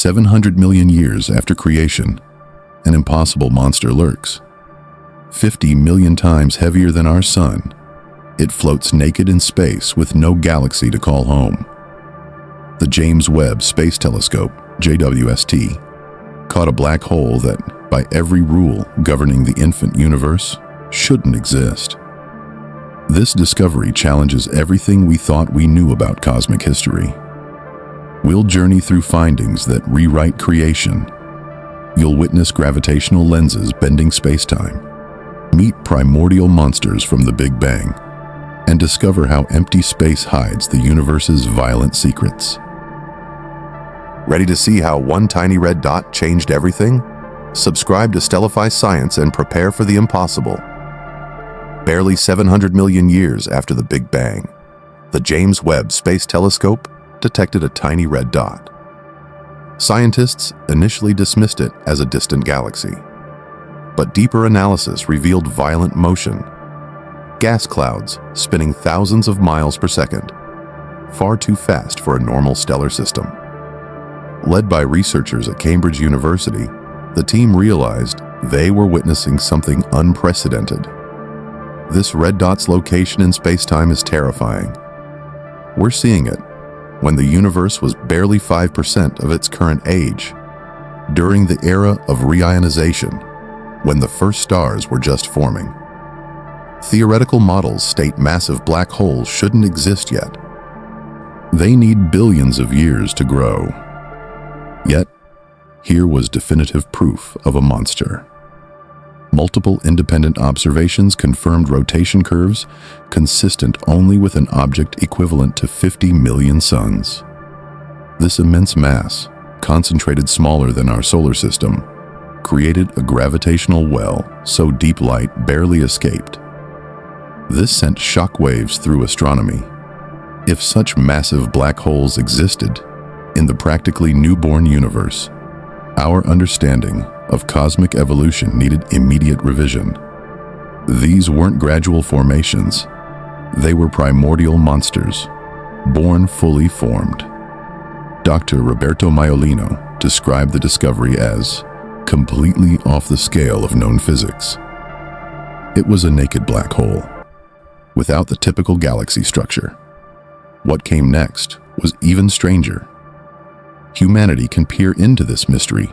700 million years after creation, an impossible monster lurks. 50 million times heavier than our sun, it floats naked in space with no galaxy to call home. The James Webb Space Telescope, JWST, caught a black hole that, by every rule governing the infant universe, shouldn't exist. This discovery challenges everything we thought we knew about cosmic history. We'll journey through findings that rewrite creation. You'll witness gravitational lenses bending space-time, meet primordial monsters from the Big Bang, and discover how empty space hides the universe's violent secrets. Ready to see how one tiny red dot changed everything? Subscribe to Stellify Science and prepare for the impossible. Barely 700 million years after the Big Bang, the James Webb Space Telescope detected a tiny red dot. Scientists initially dismissed it as a distant galaxy, but deeper analysis revealed violent motion. Gas clouds spinning thousands of miles per second, far too fast for a normal stellar system. Led by researchers at Cambridge University, the team realized they were witnessing something unprecedented. This red dot's location in space-time is terrifying. We're seeing it when the universe was barely 5% of its current age, during the era of reionization, when the first stars were just forming. Theoretical models state massive black holes shouldn't exist yet. They need billions of years to grow. Yet, here was definitive proof of a monster. Multiple independent observations confirmed rotation curves consistent only with an object equivalent to 50 million suns. This immense mass, concentrated smaller than our solar system, created a gravitational well so deep light barely escaped. This sent shockwaves through astronomy. If such massive black holes existed in the practically newborn universe, our understanding of cosmic evolution needed immediate revision. These weren't gradual formations. They were primordial monsters, born fully formed. Dr. Roberto Maiolino described the discovery as completely off the scale of known physics. It was a naked black hole, without the typical galaxy structure. What came next was even stranger. Humanity can peer into this mystery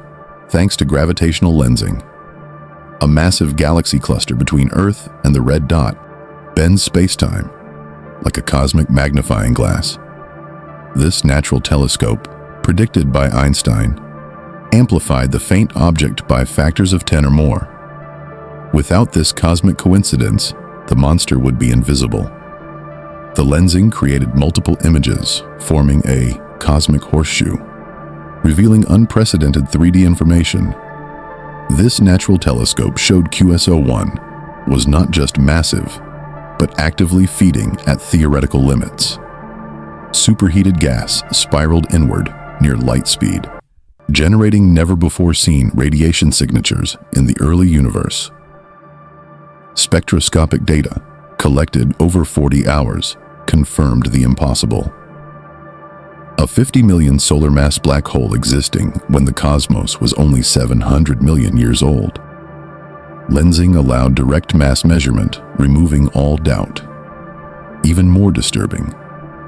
thanks to gravitational lensing. A massive galaxy cluster between Earth and the red dot bends space-time like a cosmic magnifying glass. This natural telescope, predicted by Einstein, amplified the faint object by factors of 10 or more. Without this cosmic coincidence, the monster would be invisible. The lensing created multiple images, forming a cosmic horseshoe, revealing unprecedented 3D information. This natural telescope showed QS01 was not just massive, but actively feeding at theoretical limits. Superheated gas spiraled inward near light speed, generating never-before-seen radiation signatures in the early universe. Spectroscopic data, collected over 40 hours, confirmed the impossible. A 50 million solar mass black hole existing when the cosmos was only 700 million years old. Lensing allowed direct mass measurement, removing all doubt. Even more disturbing,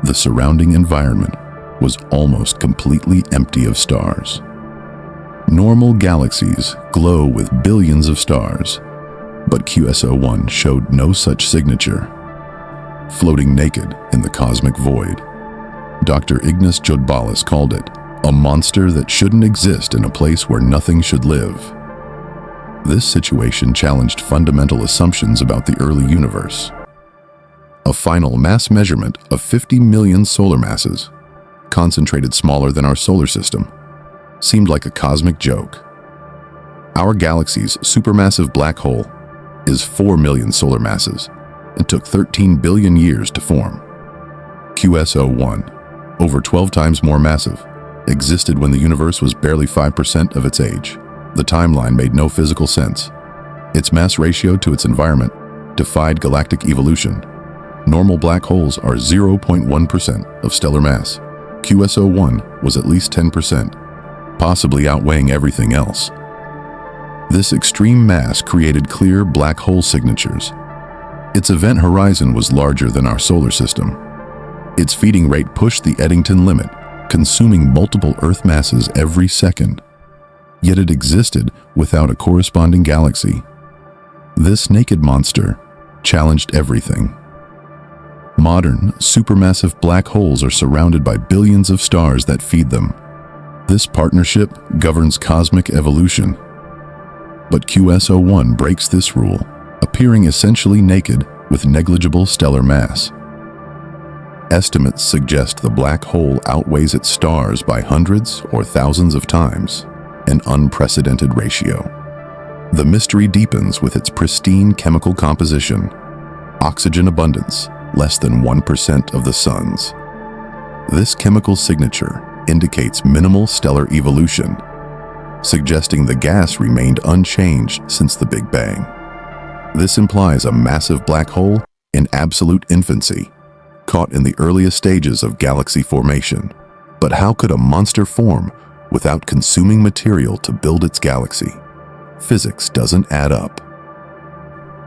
the surrounding environment was almost completely empty of stars. Normal galaxies glow with billions of stars, but QS01 showed no such signature. Floating naked in the cosmic void, Dr. Ignas Jodbalis called it a monster that shouldn't exist in a place where nothing should live. This situation challenged fundamental assumptions about the early universe. A final mass measurement of 50 million solar masses, concentrated smaller than our solar system, seemed like a cosmic joke. Our galaxy's supermassive black hole is 4 million solar masses and took 13 billion years to form. QS01, over 12 times more massive, existed when the universe was barely 5% of its age. The timeline made no physical sense. Its mass ratio to its environment defied galactic evolution. Normal black holes are 0.1% of stellar mass. QS01 was at least 10%. possibly outweighing everything else. This extreme mass created clear black hole signatures. Its event horizon was larger than our solar system. Its feeding rate pushed the Eddington limit, consuming multiple Earth masses every second. Yet it existed without a corresponding galaxy. This naked monster challenged everything. Modern, supermassive black holes are surrounded by billions of stars that feed them. This partnership governs cosmic evolution. But QS01 breaks this rule, appearing essentially naked with negligible stellar mass. Estimates suggest the black hole outweighs its stars by hundreds or thousands of times, an unprecedented ratio. The mystery deepens with its pristine chemical composition. Oxygen abundance, less than 1% of the sun's. This chemical signature indicates minimal stellar evolution, suggesting the gas remained unchanged since the Big Bang. This implies a massive black hole in absolute infancy, caught in the earliest stages of galaxy formation. But how could a monster form without consuming material to build its galaxy? Physics doesn't add up.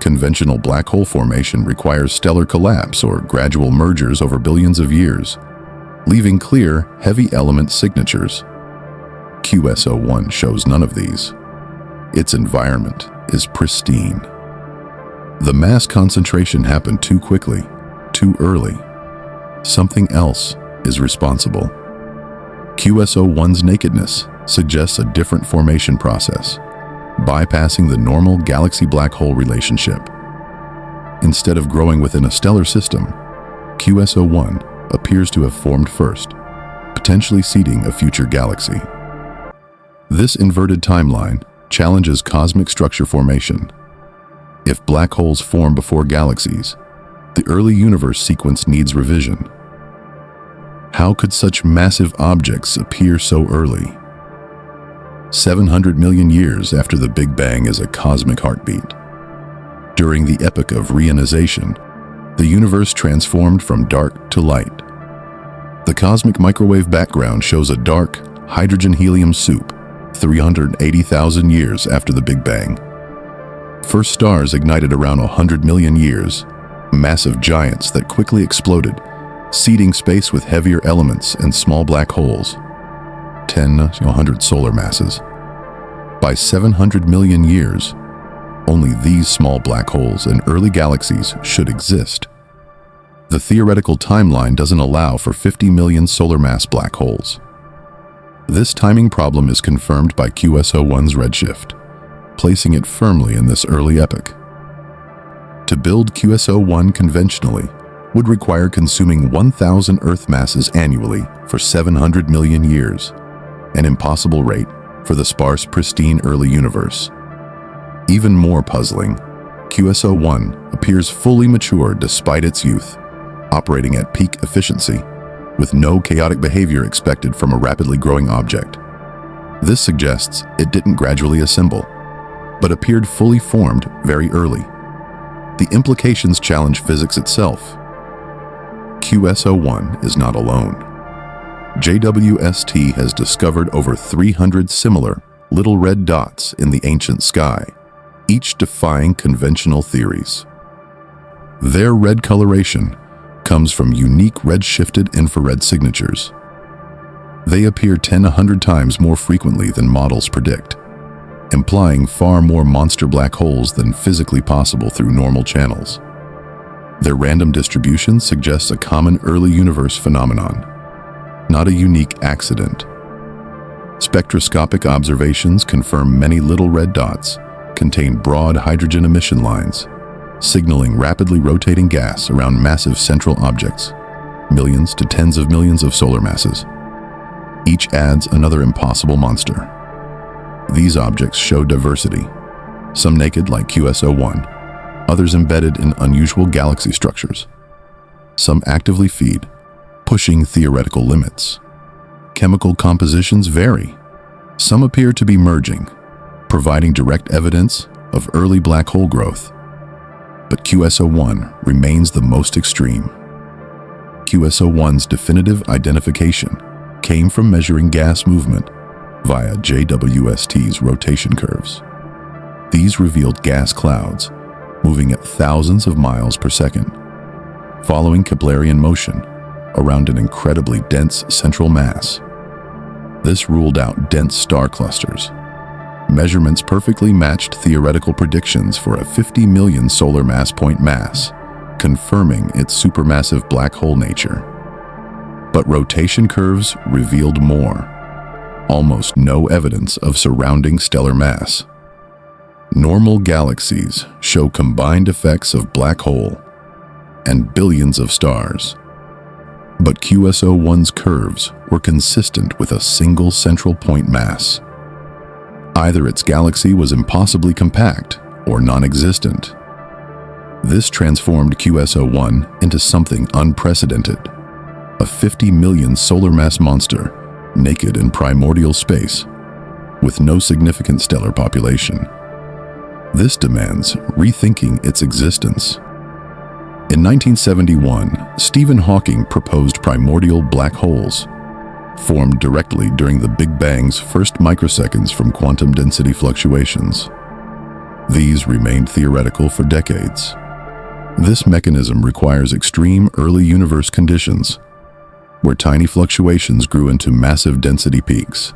Conventional black hole formation requires stellar collapse or gradual mergers over billions of years, leaving clear, heavy element signatures. QS01 shows none of these. Its environment is pristine. The mass concentration happened too quickly, too early. Something else is responsible. QS01's nakedness suggests a different formation process, bypassing the normal galaxy-black hole relationship. Instead of growing within a stellar system, QS01 appears to have formed first, potentially seeding a future galaxy. This inverted timeline challenges cosmic structure formation. If black holes form before galaxies, the early universe sequence needs revision. How could such massive objects appear so early? 700 million years after the Big Bang is a cosmic heartbeat. During the epoch of reionization, the universe transformed from dark to light. The cosmic microwave background shows a dark, hydrogen-helium soup 380,000 years after the Big Bang. First stars ignited around 100 million years, massive giants that quickly exploded, seeding space with heavier elements and small black holes, 10 to 100 solar masses. By 700 million years, only these small black holes and early galaxies should exist. The theoretical timeline doesn't allow for 50 million solar mass black holes. This timing problem is confirmed by QS01's redshift, placing it firmly in this early epoch. To build QS01 conventionally would require consuming 1,000 Earth masses annually for 700 million years, an impossible rate for the sparse, pristine early universe. Even more puzzling, QS01 appears fully mature despite its youth, operating at peak efficiency, with no chaotic behavior expected from a rapidly growing object. This suggests it didn't gradually assemble, but appeared fully formed very early. The implications challenge physics itself. QS01 is not alone. JWST has discovered over 300 similar little red dots in the ancient sky, each defying conventional theories. Their red coloration comes from unique red-shifted infrared signatures. They appear 10-100 times more frequently than models predict, implying far more monster black holes than physically possible through normal channels. Their random distribution suggests a common early universe phenomenon, not a unique accident. Spectroscopic observations confirm many little red dots contain broad hydrogen emission lines, signaling rapidly rotating gas around massive central objects, millions to tens of millions of solar masses. Each adds another impossible monster. These objects show diversity, some naked like QS01, others embedded in unusual galaxy structures. Some actively feed, pushing theoretical limits. Chemical compositions vary. Some appear to be merging, providing direct evidence of early black hole growth. But QS01 remains the most extreme. QS01's definitive identification came from measuring gas movement, via JWST's rotation curves. These revealed gas clouds moving at thousands of miles per second, following Keplerian motion around an incredibly dense central mass. This ruled out dense star clusters. Measurements perfectly matched theoretical predictions for a 50 million solar mass point mass, confirming its supermassive black hole nature. But rotation curves revealed more. Almost no evidence of surrounding stellar mass. Normal galaxies show combined effects of black hole and billions of stars. But QSO-1's curves were consistent with a single central point mass. Either its galaxy was impossibly compact or non-existent. This transformed QSO-1 into something unprecedented, a 50 million solar mass monster naked in primordial space, with no significant stellar population. This demands rethinking its existence. In 1971, Stephen Hawking proposed primordial black holes, formed directly during the Big Bang's first microseconds from quantum density fluctuations. These remained theoretical for decades. This mechanism requires extreme early universe conditions, where tiny fluctuations grew into massive density peaks,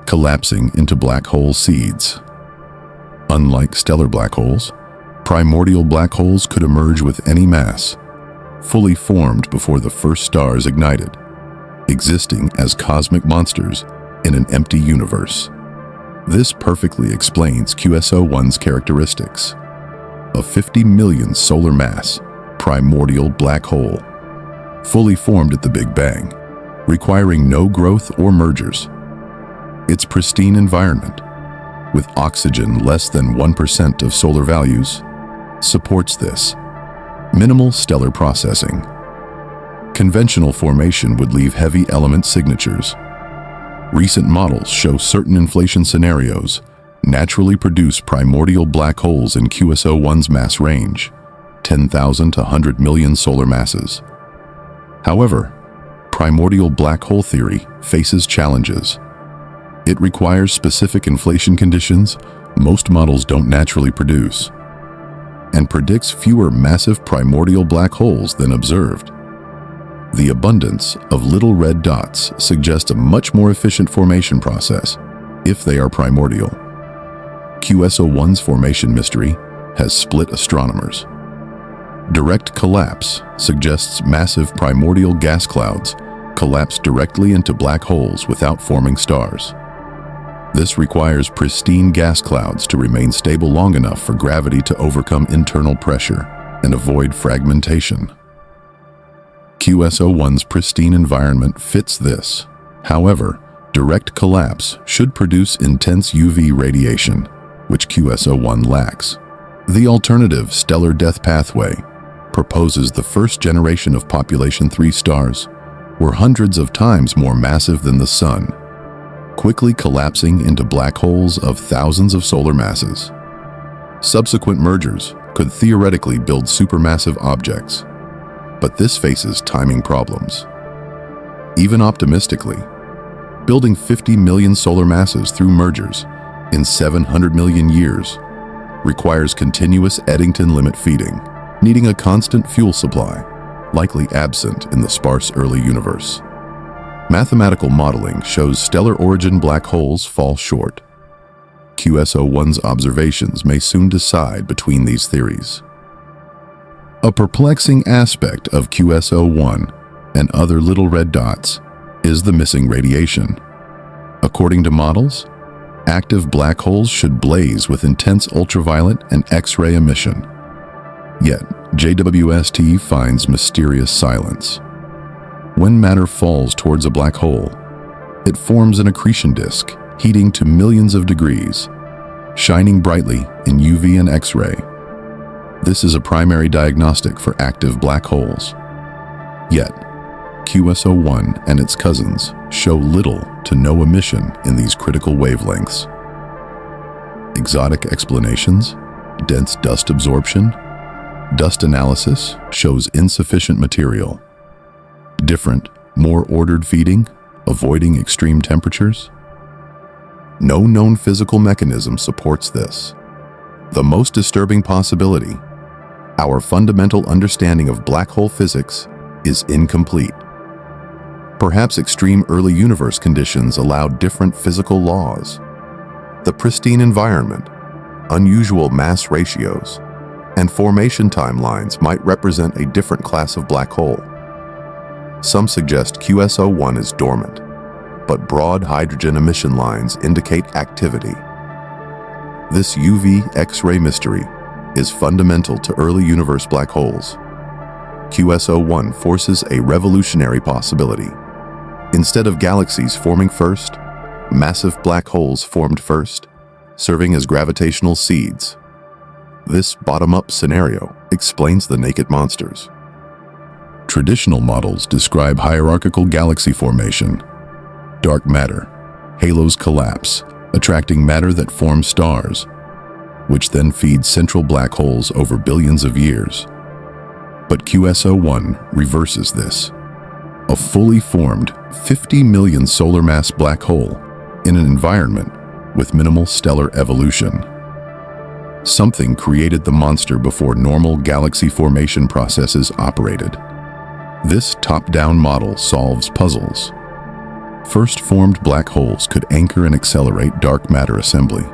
collapsing into black hole seeds. Unlike stellar black holes, primordial black holes could emerge with any mass, fully formed before the first stars ignited, existing as cosmic monsters in an empty universe. This perfectly explains QSO-1's characteristics. A 50 million solar mass, primordial black hole, fully formed at the Big Bang, requiring no growth or mergers. Its pristine environment, with oxygen less than 1% of solar values, supports this. Minimal stellar processing. Conventional formation would leave heavy element signatures. Recent models show certain inflation scenarios naturally produce primordial black holes in QSO-1's mass range, 10,000 to 100 million solar masses. However, primordial black hole theory faces challenges. It requires specific inflation conditions most models don't naturally produce, and predicts fewer massive primordial black holes than observed. The abundance of little red dots suggests a much more efficient formation process if they are primordial. QSO-1's formation mystery has split astronomers. Direct collapse suggests massive primordial gas clouds collapse directly into black holes without forming stars. This requires pristine gas clouds to remain stable long enough for gravity to overcome internal pressure and avoid fragmentation. QSO-1's pristine environment fits this. However, direct collapse should produce intense UV radiation, which QSO-1 lacks. The alternative stellar death pathway proposes the first generation of population 3 stars were hundreds of times more massive than the Sun, quickly collapsing into black holes of thousands of solar masses. Subsequent mergers could theoretically build supermassive objects, but this faces timing problems. Even optimistically, building 50 million solar masses through mergers in 700 million years requires continuous Eddington limit feeding, needing a constant fuel supply, likely absent in the sparse early universe. Mathematical modeling shows stellar origin black holes fall short. QSO-1's observations may soon decide between these theories. A perplexing aspect of QSO-1 and other little red dots is the missing radiation. According to models, active black holes should blaze with intense ultraviolet and X-ray emission. Yet, JWST finds mysterious silence. When matter falls towards a black hole, it forms an accretion disk, heating to millions of degrees, shining brightly in UV and X-ray. This is a primary diagnostic for active black holes. Yet, QSO-1 and its cousins show little to no emission in these critical wavelengths. Exotic explanations, dense dust absorption, dust analysis shows insufficient material. Different, more ordered feeding, avoiding extreme temperatures. No known physical mechanism supports this. The most disturbing possibility: our fundamental understanding of black hole physics is incomplete. Perhaps extreme early universe conditions allowed different physical laws. The pristine environment, unusual mass ratios, and formation timelines might represent a different class of black hole. Some suggest QS01 is dormant, but broad hydrogen emission lines indicate activity. This UV X-ray mystery is fundamental to early universe black holes. QS01 forces a revolutionary possibility. Instead of galaxies forming first, massive black holes formed first, serving as gravitational seeds. This bottom-up scenario explains the naked monsters. Traditional models describe hierarchical galaxy formation. Dark matter, halos collapse, attracting matter that forms stars, which then feed central black holes over billions of years. But QS01 reverses this. A fully formed 50 million solar mass black hole in an environment with minimal stellar evolution. Something created the monster before normal galaxy formation processes operated. This top-down model solves puzzles. First formed black holes could anchor and accelerate dark matter assembly.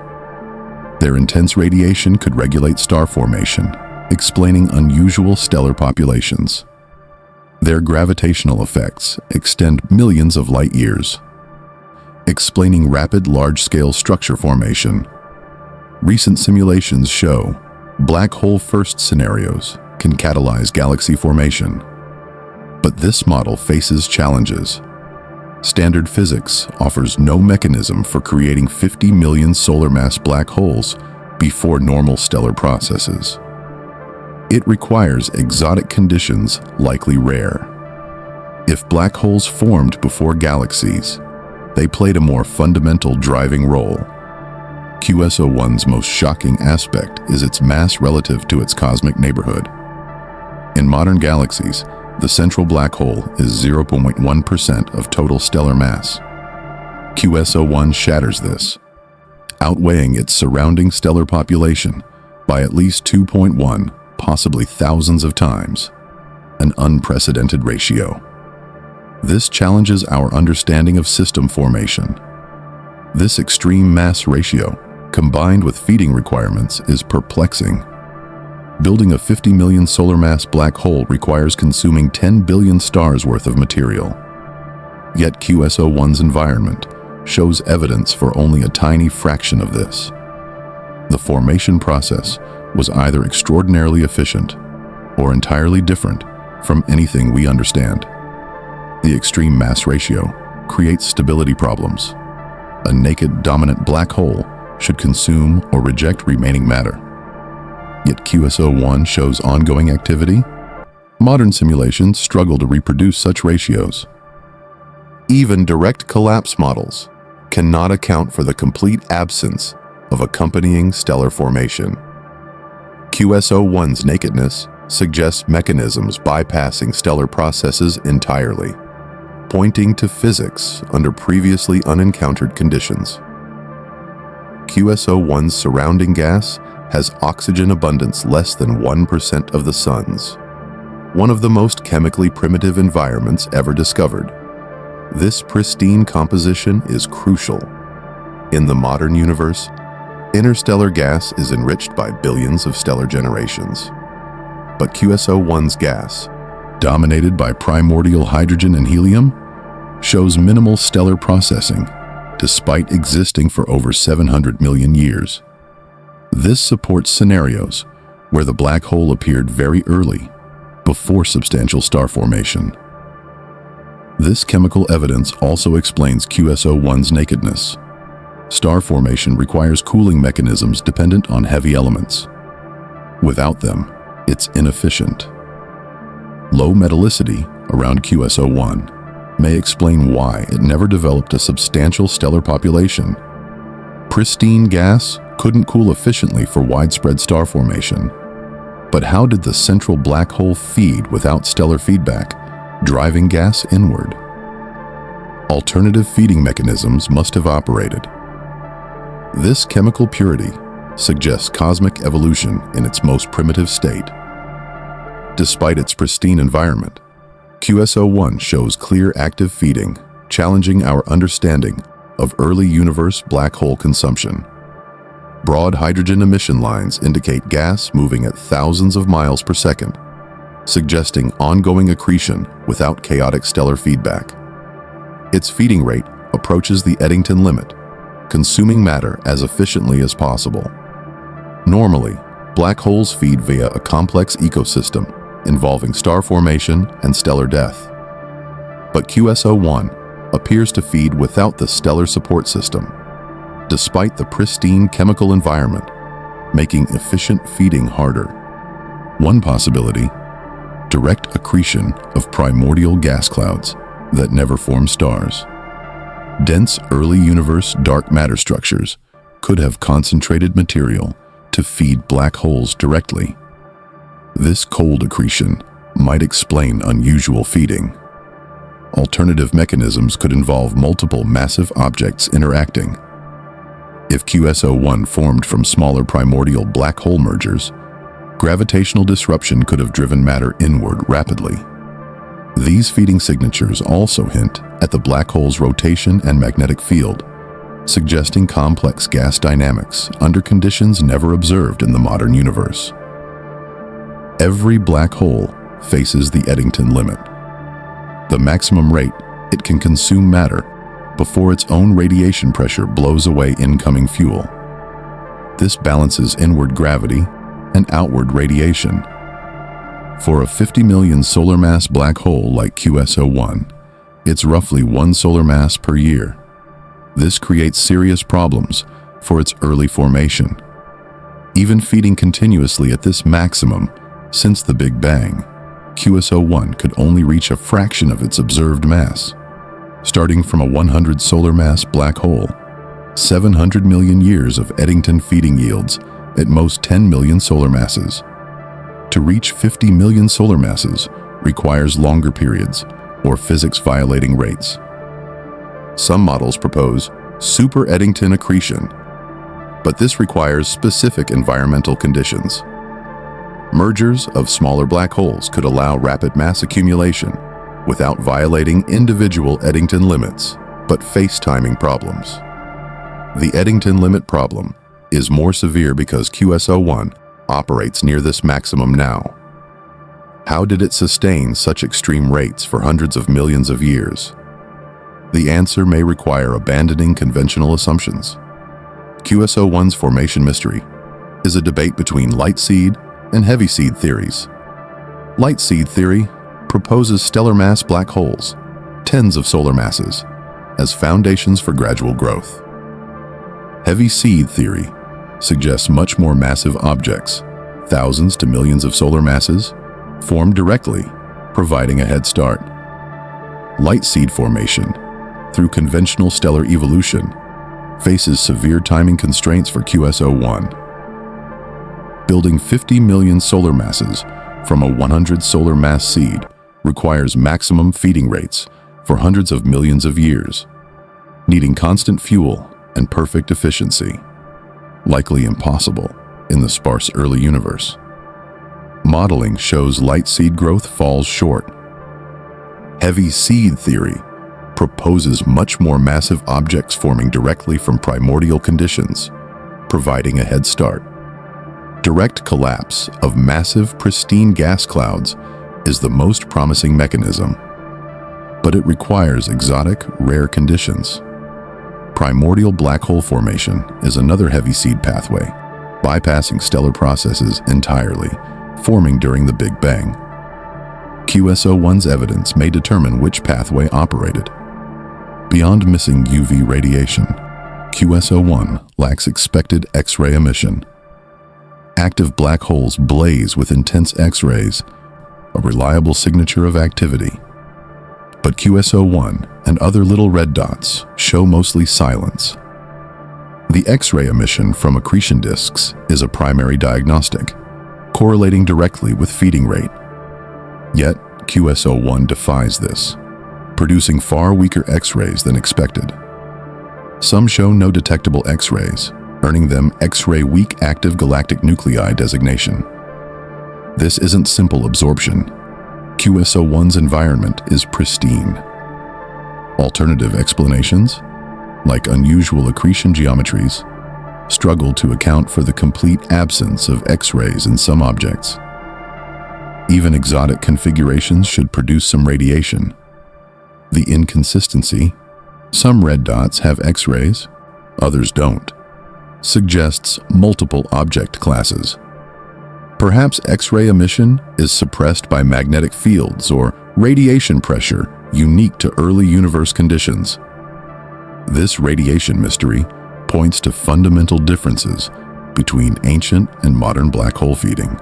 Their intense radiation could regulate star formation, explaining unusual stellar populations. Their gravitational effects extend millions of light years, explaining rapid large-scale structure formation. Recent simulations show black hole first scenarios can catalyze galaxy formation. But this model faces challenges. Standard physics offers no mechanism for creating 50 million solar mass black holes before normal stellar processes. It requires exotic conditions, likely rare. If black holes formed before galaxies, they played a more fundamental driving role. QS01's most shocking aspect is its mass relative to its cosmic neighborhood. In modern galaxies, the central black hole is 0.1% of total stellar mass. QS01 shatters this, outweighing its surrounding stellar population by at least 2.1, possibly thousands of times, an unprecedented ratio. This challenges our understanding of system formation. This extreme mass ratio, combined with feeding requirements, is perplexing. Building a 50 million solar mass black hole requires consuming 10 billion stars worth of material. Yet QS01's environment shows evidence for only a tiny fraction of this. The formation process was either extraordinarily efficient or entirely different from anything we understand. The extreme mass ratio creates stability problems. A naked, dominant black hole should consume or reject remaining matter. Yet QS01 shows ongoing activity. Modern simulations struggle to reproduce such ratios. Even direct collapse models cannot account for the complete absence of accompanying stellar formation. QS01's nakedness suggests mechanisms bypassing stellar processes entirely, pointing to physics under previously unencountered conditions. QS01's surrounding gas has oxygen abundance less than 1% of the Sun's, one of the most chemically primitive environments ever discovered. This pristine composition is crucial. In the modern universe, interstellar gas is enriched by billions of stellar generations. But QS01's gas, dominated by primordial hydrogen and helium, shows minimal stellar processing, despite existing for over 700 million years. This supports scenarios where the black hole appeared very early, before substantial star formation. This chemical evidence also explains QS01's nakedness. Star formation requires cooling mechanisms dependent on heavy elements. Without them, it's inefficient. Low metallicity around QS01 may explain why it never developed a substantial stellar population. Pristine gas couldn't cool efficiently for widespread star formation. But how did the central black hole feed without stellar feedback, driving gas inward? Alternative feeding mechanisms must have operated. This chemical purity suggests cosmic evolution in its most primitive state. Despite its pristine environment, QS01 shows clear active feeding, challenging our understanding of early universe black hole consumption. Broad hydrogen emission lines indicate gas moving at thousands of miles per second, suggesting ongoing accretion without chaotic stellar feedback. Its feeding rate approaches the Eddington limit, consuming matter as efficiently as possible. Normally, black holes feed via a complex ecosystem involving star formation and stellar death. But QS01 appears to feed without the stellar support system, despite the pristine chemical environment, making efficient feeding harder. One possibility: direct accretion of primordial gas clouds that never form stars. Dense early universe dark matter structures could have concentrated material to feed black holes directly. This cold accretion might explain unusual feeding. Alternative mechanisms could involve multiple massive objects interacting. If QS01 formed from smaller primordial black hole mergers, gravitational disruption could have driven matter inward rapidly. These feeding signatures also hint at the black hole's rotation and magnetic field, suggesting complex gas dynamics under conditions never observed in the modern universe. Every black hole faces the Eddington limit, the maximum rate it can consume matter before its own radiation pressure blows away incoming fuel. This balances inward gravity and outward radiation. For a 50 million solar mass black hole like QS01, it's roughly 1 solar mass per year. This creates serious problems for its early formation. Even feeding continuously at this maximum since the Big Bang, QS01 could only reach a fraction of its observed mass. Starting from a 100 solar mass black hole, 700 million years of Eddington feeding yields at most 10 million solar masses. To reach 50 million solar masses requires longer periods or physics-violating rates. Some models propose super Eddington accretion, but this requires specific environmental conditions. Mergers of smaller black holes could allow rapid mass accumulation without violating individual Eddington limits, but face timing problems. The Eddington limit problem is more severe because QS01 operates near this maximum now. How did it sustain such extreme rates for hundreds of millions of years? The answer may require abandoning conventional assumptions. QS01's formation mystery is a debate between light seed and heavy seed theories. Light seed theory proposes stellar mass black holes, tens of solar masses, as foundations for gradual growth. Heavy seed theory suggests much more massive objects, thousands to millions of solar masses, formed directly, providing a head start. Light seed formation, through conventional stellar evolution, faces severe timing constraints for QS01. Building 50 million solar masses from a 100 solar mass seed requires maximum feeding rates for hundreds of millions of years, needing constant fuel and perfect efficiency, likely impossible in the sparse early universe. Modeling shows light seed growth falls short. Heavy seed theory proposes much more massive objects forming directly from primordial conditions, providing a head start. Direct collapse of massive, pristine gas clouds is the most promising mechanism, but it requires exotic, rare conditions. Primordial black hole formation is another heavy seed pathway, bypassing stellar processes entirely, forming during the Big Bang. QS01's evidence may determine which pathway operated. Beyond missing UV radiation, QS01 lacks expected X-ray emission. Active black holes blaze with intense X-rays, a reliable signature of activity. But QS01 and other little red dots show mostly silence. The X-ray emission from accretion disks is a primary diagnostic, correlating directly with feeding rate. Yet, QS01 defies this, producing far weaker X-rays than expected. Some show no detectable X-rays, earning them X-ray weak active galactic nuclei designation. This isn't simple absorption. QSO-1's environment is pristine. Alternative explanations, like unusual accretion geometries, struggle to account for the complete absence of X-rays in some objects. Even exotic configurations should produce some radiation. The inconsistency, some red dots have X-rays, others don't, suggests multiple object classes. Perhaps X-ray emission is suppressed by magnetic fields or radiation pressure unique to early universe conditions. This radiation mystery points to fundamental differences between ancient and modern black hole feeding.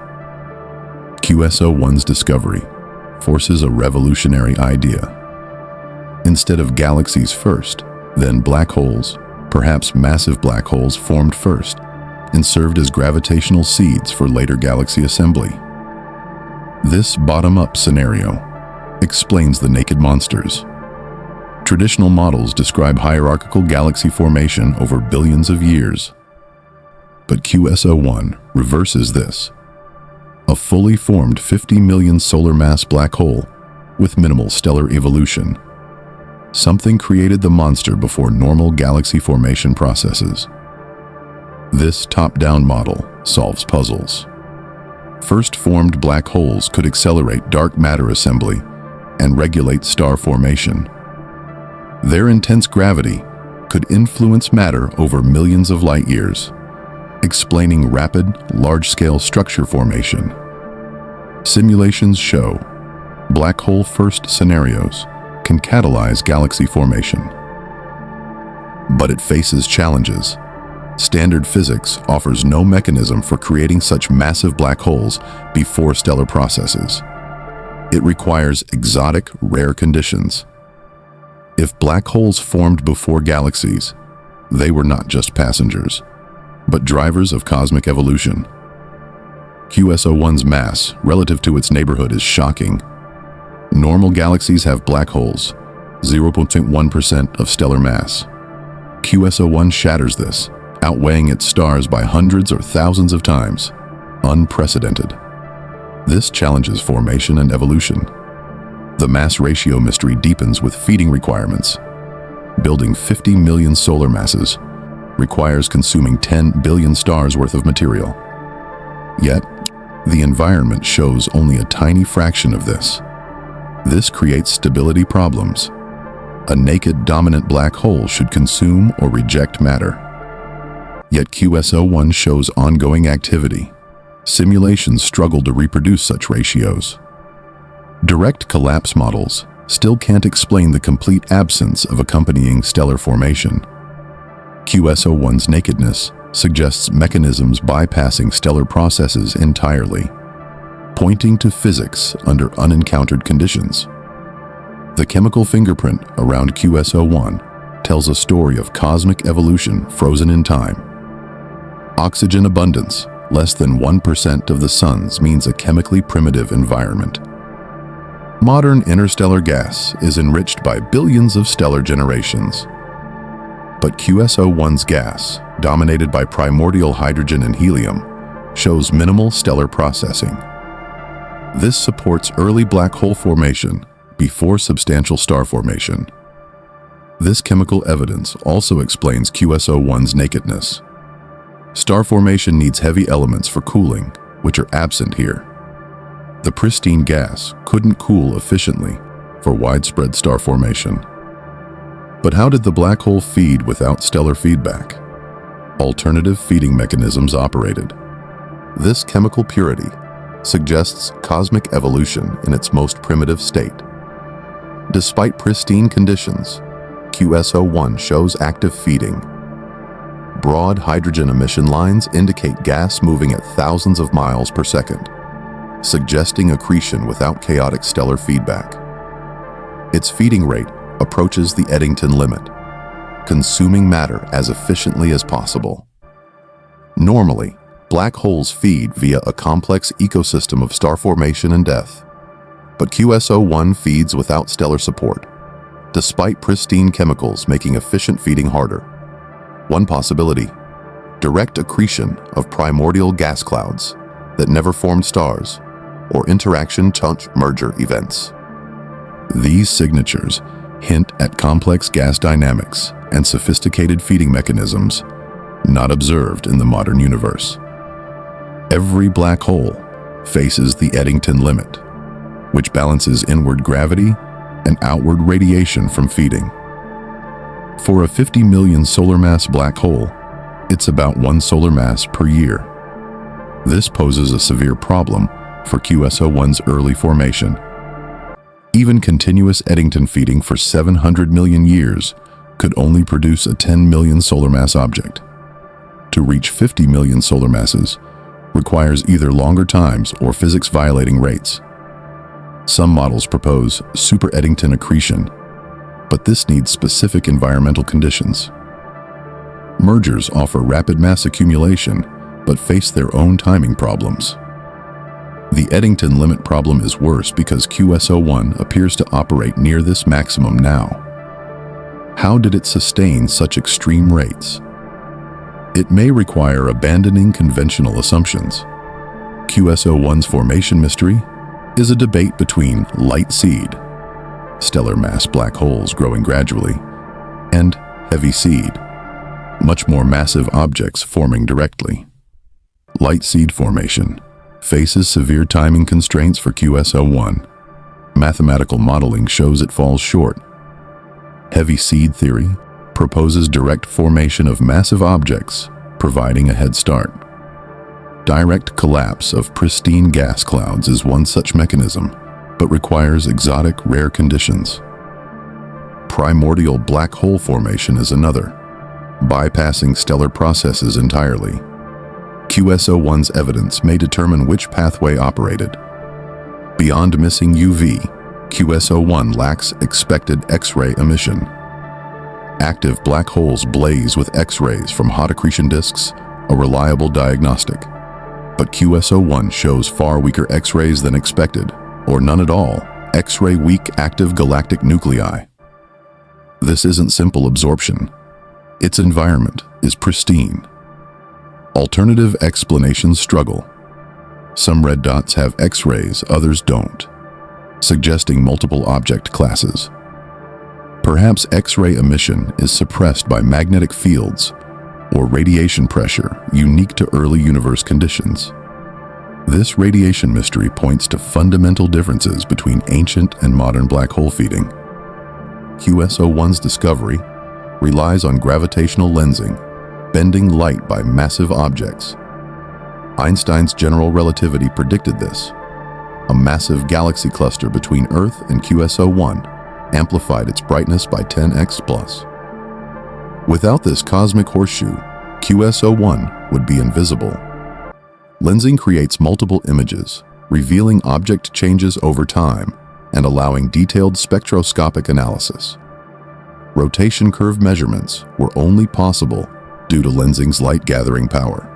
QSO-1's discovery forces a revolutionary idea. Instead of galaxies first, then black holes, perhaps massive black holes, formed first and served as gravitational seeds for later galaxy assembly. This bottom-up scenario explains the naked monsters. Traditional models describe hierarchical galaxy formation over billions of years. But QSO-1 reverses this. A fully formed 50 million solar mass black hole with minimal stellar evolution. Something created the monster before normal galaxy formation processes. This top-down model solves puzzles. First-formed black holes could accelerate dark matter assembly and regulate star formation. Their intense gravity could influence matter over millions of light years, explaining rapid, large-scale structure formation. Simulations show black hole first scenarios can catalyze galaxy formation. But it faces challenges. Standard physics offers no mechanism for creating such massive black holes before stellar processes. It requires exotic, rare conditions. If black holes formed before galaxies, they were not just passengers, but drivers of cosmic evolution. QSO-1's mass relative to its neighborhood is shocking. Normal galaxies have black holes, 0.1% of stellar mass. QSO-1 shatters this, outweighing its stars by hundreds or thousands of times. Unprecedented. This challenges formation and evolution. The mass ratio mystery deepens with feeding requirements. Building 50 million solar masses requires consuming 10 billion stars worth of material. Yet, the environment shows only a tiny fraction of this. This creates stability problems. A naked dominant black hole should consume or reject matter. Yet QSO-1 shows ongoing activity. Simulations struggle to reproduce such ratios. Direct collapse models still can't explain the complete absence of accompanying stellar formation. QSO-1's nakedness suggests mechanisms bypassing stellar processes entirely, pointing to physics under unencountered conditions. The chemical fingerprint around QSO-1 tells a story of cosmic evolution frozen in time. Oxygen abundance, less than 1% of the sun's, means a chemically primitive environment. Modern interstellar gas is enriched by billions of stellar generations. But QSO-1's gas, dominated by primordial hydrogen and helium, shows minimal stellar processing. This supports early black hole formation before substantial star formation. This chemical evidence also explains QSO-1's nakedness. Star formation needs heavy elements for cooling, which are absent here. The pristine gas couldn't cool efficiently for widespread star formation. But how did the black hole feed without stellar feedback? Alternative feeding mechanisms operated. This chemical purity suggests cosmic evolution in its most primitive state. Despite pristine conditions, QSO-1 shows active feeding. Broad hydrogen emission lines indicate gas moving at thousands of miles per second, suggesting accretion without chaotic stellar feedback. Its feeding rate approaches the Eddington limit, consuming matter as efficiently as possible. Normally, black holes feed via a complex ecosystem of star formation and death, but QSO-1 feeds without stellar support, despite pristine chemicals making efficient feeding harder. One possibility: direct accretion of primordial gas clouds that never formed stars, or interaction-touch merger events. These signatures hint at complex gas dynamics and sophisticated feeding mechanisms not observed in the modern universe. Every black hole faces the Eddington limit, which balances inward gravity and outward radiation from feeding. For a 50 million solar mass black hole, it's about 1 solar mass per year. This poses a severe problem for QS01's early formation. Even continuous Eddington feeding for 700 million years could only produce a 10 million solar mass object. To reach 50 million solar masses requires either longer times or physics-violating rates. Some models propose super Eddington accretion, but this needs specific environmental conditions. Mergers offer rapid mass accumulation, but face their own timing problems. The Eddington limit problem is worse because QS01 appears to operate near this maximum now. How did it sustain such extreme rates? It may require abandoning conventional assumptions. QS01's formation mystery is a debate between light seed, stellar mass black holes growing gradually, and heavy seed, much more massive objects forming directly. Light seed formation faces severe timing constraints for QS01. Mathematical modeling shows it falls short. Heavy seed theory proposes direct formation of massive objects, providing a head start. Direct collapse of pristine gas clouds is one such mechanism, but requires exotic, rare conditions. Primordial black hole formation is another, bypassing stellar processes entirely. QS01's evidence may determine which pathway operated. Beyond missing UV, QS01 lacks expected X-ray emission. Active black holes blaze with X-rays from hot accretion disks, a reliable diagnostic. But QS01 shows far weaker X-rays than expected, or none at all, X-ray weak active galactic nuclei. This isn't simple absorption. Its environment is pristine. Alternative explanations struggle. Some red dots have X-rays, others don't, suggesting multiple object classes. Perhaps X-ray emission is suppressed by magnetic fields or radiation pressure unique to early universe conditions. This radiation mystery points to fundamental differences between ancient and modern black hole feeding. QS01's discovery relies on gravitational lensing, bending light by massive objects. Einstein's general relativity predicted this. A massive galaxy cluster between Earth and QS01 amplified its brightness by 10x plus. Without this cosmic horseshoe, QS01 would be invisible. Lensing creates multiple images, revealing object changes over time and allowing detailed spectroscopic analysis. Rotation curve measurements were only possible due to lensing's light-gathering power.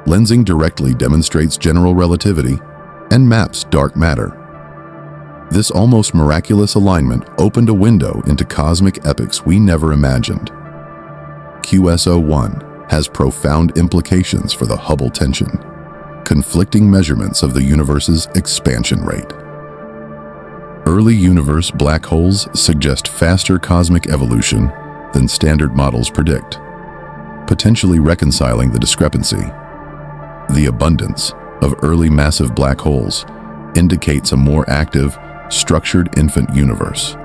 Lensing directly demonstrates general relativity and maps dark matter. This almost miraculous alignment opened a window into cosmic epochs we never imagined. QS01 has profound implications for the Hubble tension, conflicting measurements of the universe's expansion rate. Early universe black holes suggest faster cosmic evolution than standard models predict, potentially reconciling the discrepancy. The abundance of early massive black holes indicates a more active, structured infant universe,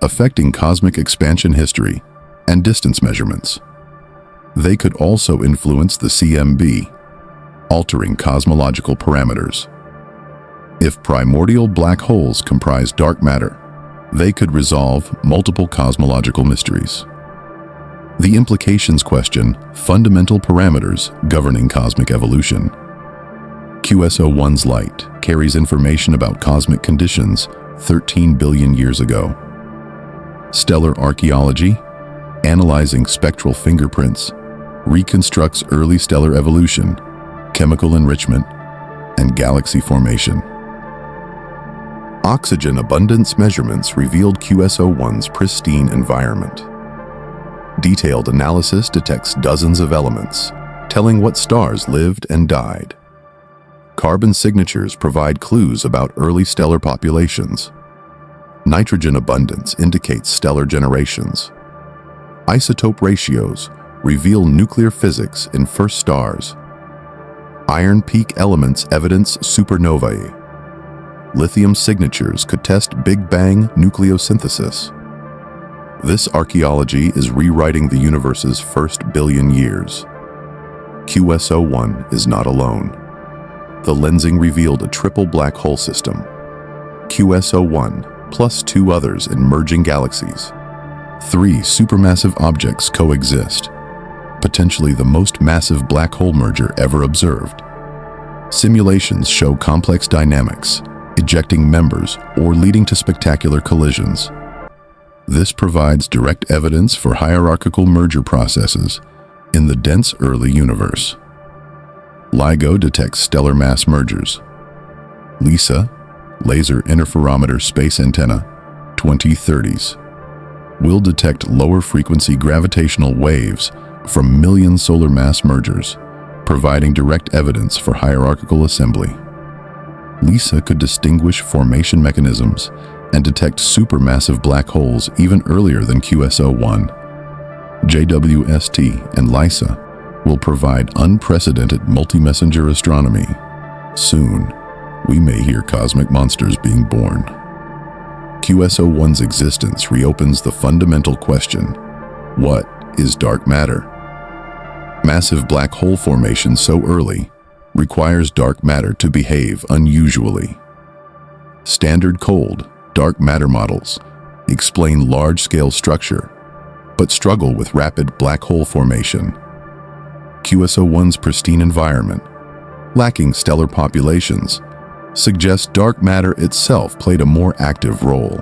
affecting cosmic expansion history and distance measurements. They could also influence the CMB, altering cosmological parameters. If primordial black holes comprise dark matter, they could resolve multiple cosmological mysteries. The implications question fundamental parameters governing cosmic evolution. QS01's light carries information about cosmic conditions 13 billion years ago. Stellar archaeology, analyzing spectral fingerprints, reconstructs early stellar evolution, chemical enrichment, and galaxy formation. Oxygen abundance measurements revealed QS01's pristine environment. Detailed analysis detects dozens of elements, telling what stars lived and died. Carbon signatures provide clues about early stellar populations. Nitrogen abundance indicates stellar generations. Isotope ratios reveal nuclear physics in first stars. Iron peak elements evidence supernovae. Lithium signatures could test Big Bang nucleosynthesis. This archaeology is rewriting the universe's first billion years. QS01 is not alone. The lensing revealed a triple black hole system. QS01 plus 2 others in merging galaxies. 3 supermassive objects coexist, potentially the most massive black hole merger ever observed. Simulations show complex dynamics, ejecting members or leading to spectacular collisions. This provides direct evidence for hierarchical merger processes in the dense early universe. LIGO detects stellar mass mergers. LISA, Laser Interferometer Space Antenna, 2030s, will detect lower frequency gravitational waves from million solar mass mergers, providing direct evidence for hierarchical assembly. LISA could distinguish formation mechanisms and detect supermassive black holes even earlier than QS01. JWST and LISA will provide unprecedented multi-messenger astronomy. Soon, we may hear cosmic monsters being born. QS01's existence reopens the fundamental question: what is dark matter? Massive black hole formation so early requires dark matter to behave unusually. Standard cold, dark matter models explain large-scale structure, but struggle with rapid black hole formation. QS01's pristine environment, lacking stellar populations, suggests dark matter itself played a more active role.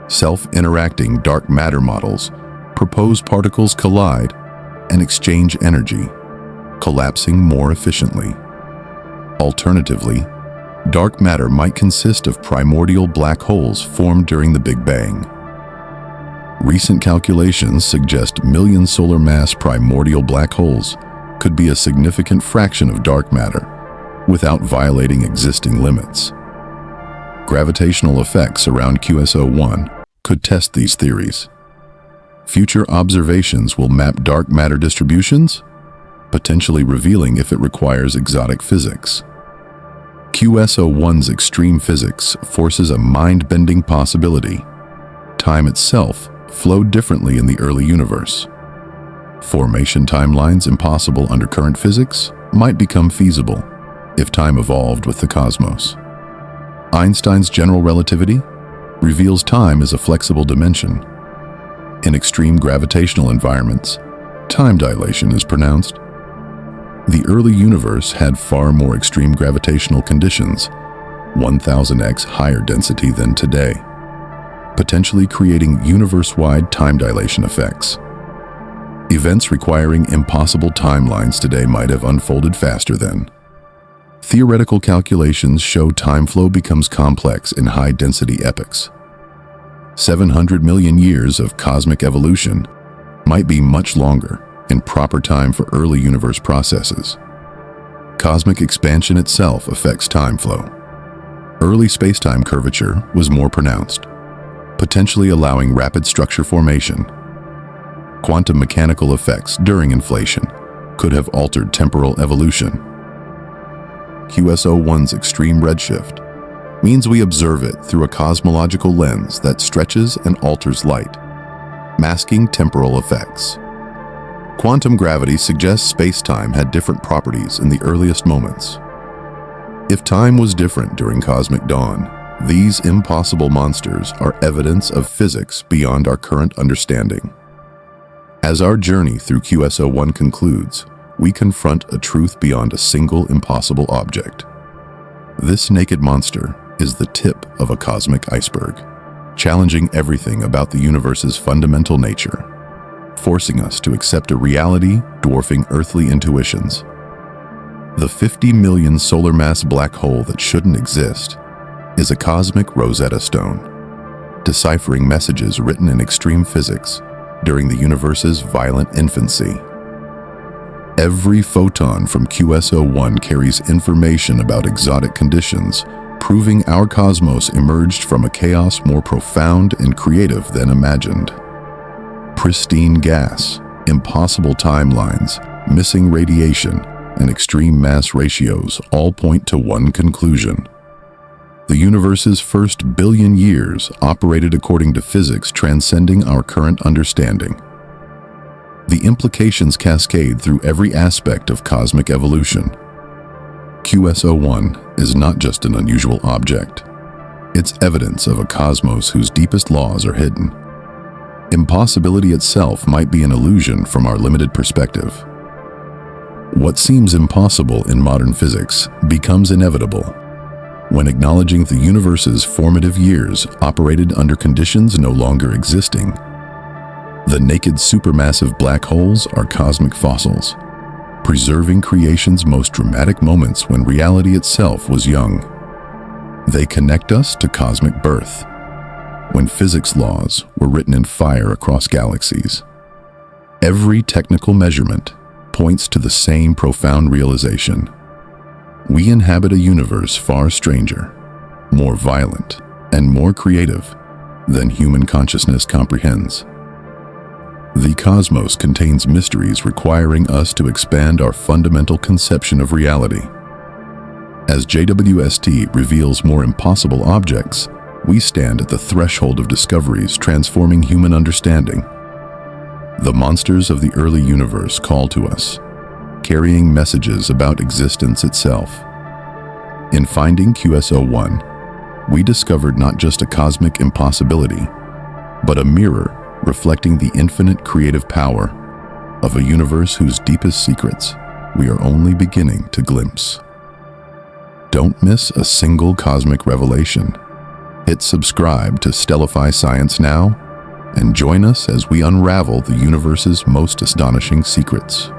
Self-interacting dark matter models propose particles collide and exchange energy, collapsing more efficiently. Alternatively, dark matter might consist of primordial black holes formed during the Big Bang. Recent calculations suggest million solar mass primordial black holes could be a significant fraction of dark matter without violating existing limits. Gravitational effects around QS01 could test these theories. Future observations will map dark matter distributions, potentially revealing if it requires exotic physics. QS01's extreme physics forces a mind-bending possibility. Time itself flowed differently in the early universe. Formation timelines impossible under current physics might become feasible if time evolved with the cosmos. Einstein's general relativity reveals time as a flexible dimension. In extreme gravitational environments, time dilation is pronounced. The early universe had far more extreme gravitational conditions, 1000x higher density than today, potentially creating universe-wide time dilation effects. Events requiring impossible timelines today might have unfolded faster then. Theoretical calculations show time flow becomes complex in high-density epochs. 700 million years of cosmic evolution might be much longer in proper time for early universe processes. Cosmic expansion itself affects time flow. Early spacetime curvature was more pronounced, potentially allowing rapid structure formation. Quantum mechanical effects during inflation could have altered temporal evolution. QS01's extreme redshift means we observe it through a cosmological lens that stretches and alters light, masking temporal effects. Quantum gravity suggests space-time had different properties in the earliest moments. If time was different during cosmic dawn, these impossible monsters are evidence of physics beyond our current understanding. As our journey through QS01 concludes, we confront a truth beyond a single impossible object. This naked monster is the tip of a cosmic iceberg, challenging everything about the universe's fundamental nature, forcing us to accept a reality dwarfing earthly intuitions. The 50 million solar mass black hole that shouldn't exist is a cosmic Rosetta Stone, deciphering messages written in extreme physics during the universe's violent infancy. Every photon from QS01 carries information about exotic conditions, proving our cosmos emerged from a chaos more profound and creative than imagined. Pristine gas, impossible timelines, missing radiation, and extreme mass ratios all point to one conclusion. The universe's first billion years operated according to physics transcending our current understanding. The implications cascade through every aspect of cosmic evolution. QS01 is not just an unusual object. It's evidence of a cosmos whose deepest laws are hidden. Impossibility itself might be an illusion from our limited perspective. What seems impossible in modern physics becomes inevitable when acknowledging the universe's formative years operated under conditions no longer existing. The naked supermassive black holes are cosmic fossils, preserving creation's most dramatic moments when reality itself was young. They connect us to cosmic birth, when physics laws were written in fire across galaxies. Every technical measurement points to the same profound realization. We inhabit a universe far stranger, more violent, and more creative than human consciousness comprehends. The cosmos contains mysteries requiring us to expand our fundamental conception of reality. As JWST reveals more impossible objects, we stand at the threshold of discoveries transforming human understanding. The monsters of the early universe call to us, carrying messages about existence itself. In finding QS01, we discovered not just a cosmic impossibility, but a mirror reflecting the infinite creative power of a universe whose deepest secrets we are only beginning to glimpse. Don't miss a single cosmic revelation. Hit subscribe to Stellify Science now and join us as we unravel the universe's most astonishing secrets.